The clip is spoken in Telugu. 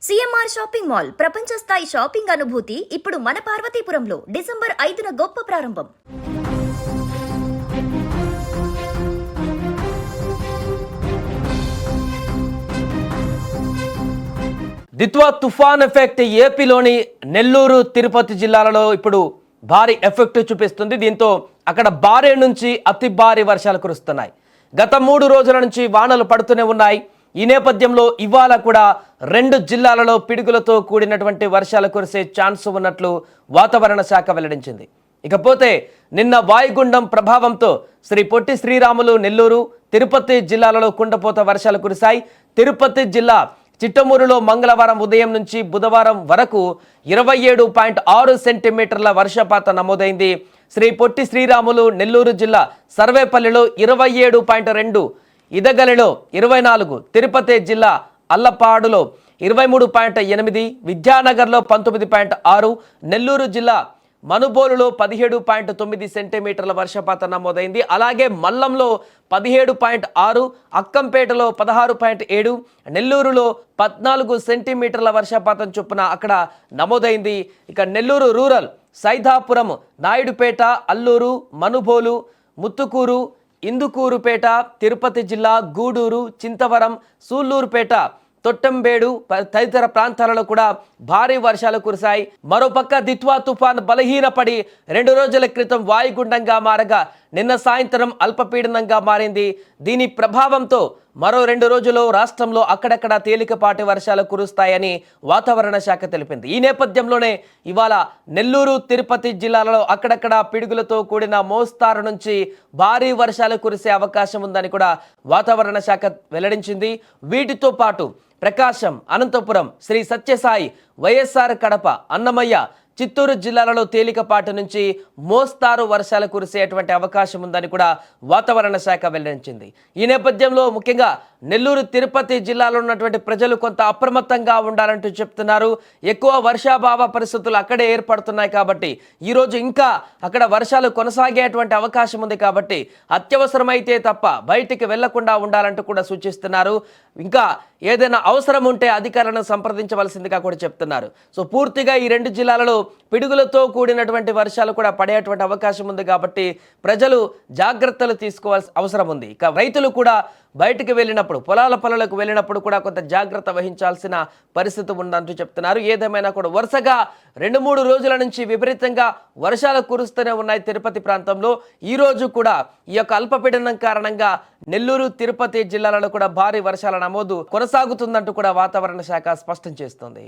సిఎంఆర్ షాపింగ్ మాల్ ప్రపంచ స్థాయి షాపింగ్ అనుభూతి ఇప్పుడు మన పార్వతీపురంలో డిసెంబర్ 5న గొప్ప ప్రారంభం. దిత్వా తుఫాన్ ఎఫెక్ట్ ఏపీలోని నెల్లూరు, తిరుపతి జిల్లాలలో ఇప్పుడు భారీ ఎఫెక్ట్ చూపిస్తుంది. దీంతో అక్కడ భారీ నుంచి అతి భారీ వర్షాలు కురుస్తున్నాయి. గత 3 రోజుల నుంచి వానలు పడుతూనే ఉన్నాయి. ఈ నేపథ్యంలో ఇవాళ కూడా 2 జిల్లాలలో పిడుగులతో కూడినటువంటి వర్షాలు కురిసే ఛాన్స్ ఉన్నట్లు వాతావరణ శాఖ వెల్లడించింది. ఇకపోతే నిన్న వాయుగుండం ప్రభావంతో శ్రీ పొట్టి శ్రీరాములు, నెల్లూరు, తిరుపతి జిల్లాలలో కుండపోత వర్షాలు కురిశాయి. తిరుపతి జిల్లా చిట్టమూరులో మంగళవారం ఉదయం నుంచి బుధవారం వరకు 27.6 సెంటీమీటర్ల వర్షపాతం నమోదైంది. శ్రీ పొట్టి శ్రీరాములు, నెల్లూరు జిల్లా సర్వేపల్లిలో 27.2, ఇదగలిలో 24, తిరుపతి జిల్లా అల్లపాడులో 23.8, విద్యానగర్లో 19.6, నెల్లూరు జిల్లా మనుబోలులో 17.9 సెంటీమీటర్ల వర్షపాతం నమోదైంది. అలాగే మల్లంలో 17.6, అక్కంపేటలో 16.7, నెల్లూరులో 14 సెంటీమీటర్ల వర్షపాతం చొప్పున అక్కడ నమోదైంది. ఇక నెల్లూరు రూరల్, సైదాపురం, నాయుడుపేట, అల్లూరు, మనుబోలు, ముత్తుకూరు, ఇందుకూరుపేట, తిరుపతి జిల్లా గూడూరు, చింతవరం, సూళ్లూరుపేట, తొట్టంబేడు తదితర ప్రాంతాలలో కూడా భారీ వర్షాలు కురిశాయి. మరోపక్క దిత్వా తుఫాన్ బలహీనపడి 2 రోజుల క్రితం వాయుగుండంగా మారగా నిన్న సాయంత్రం అల్పపీడనంగా మారింది. దీని ప్రభావంతో మరో 2 రోజుల్లో రాష్ట్రంలో అక్కడక్కడ తేలికపాటి వర్షాలు కురుస్తాయని వాతావరణ శాఖ తెలిపింది. ఈ నేపథ్యంలోనే ఇవాళ నెల్లూరు, తిరుపతి జిల్లాలలో అక్కడక్కడ పిడుగులతో కూడిన మోస్తారు నుంచి భారీ వర్షాలు కురిసే అవకాశం ఉందని కూడా వాతావరణ శాఖ వెల్లడించింది. వీటితో పాటు ప్రకాశం, అనంతపురం, శ్రీ సత్యసాయి, వైఎస్ఆర్ కడప, అన్నమయ్య, చిత్తూరు జిల్లాలలో తేలికపాటి నుంచి మోస్తారు వర్షాలు కురిసేటువంటి అవకాశం ఉందని కూడా వాతావరణ శాఖ వెల్లడించింది. ఈ నేపథ్యంలో ముఖ్యంగా నెల్లూరు, తిరుపతి జిల్లాలో ఉన్నటువంటి ప్రజలు కొంత అప్రమత్తంగా ఉండాలంటూ చెప్తున్నారు. ఎక్కువ వర్షాభావ పరిస్థితులు అక్కడే ఏర్పడుతున్నాయి కాబట్టి ఈరోజు ఇంకా అక్కడ వర్షాలు కొనసాగేటువంటి అవకాశం ఉంది కాబట్టి అత్యవసరమైతే తప్ప బయటికి వెళ్లకుండా ఉండాలంటూ కూడా సూచిస్తున్నారు. ఇంకా ఏదైనా అవసరం ఉంటే అధికారులను సంప్రదించవలసిందిగా కూడా చెప్తున్నారు. సో పూర్తిగా ఈ 2 జిల్లాలలో పిడుగులతో కూడినటువంటి వర్షాలు కూడా పడేటువంటి అవకాశం ఉంది కాబట్టి ప్రజలు జాగ్రత్తలు తీసుకోవాల్సిన అవసరం ఉంది. ఇక రైతులు కూడా బయటికి వెళ్ళినప్పుడు, పొలాల పనులకు వెళ్ళినప్పుడు కూడా కొంత జాగ్రత్త వహించాల్సిన పరిస్థితి ఉందంటూ చెప్తున్నారు. ఏదేమైనా కూడా వరుసగా 2-3 రోజుల నుంచి విపరీతంగా వర్షాలు కురుస్తూనే ఉన్నాయి తిరుపతి ప్రాంతంలో. ఈ రోజు కూడా ఈ యొక్క అల్పపీడనం కారణంగా నెల్లూరు, తిరుపతి జిల్లాలలో కూడా భారీ వర్షాల నమోదు కొనసాగుతుందంటూ కూడా వాతావరణ శాఖ స్పష్టం చేస్తోంది.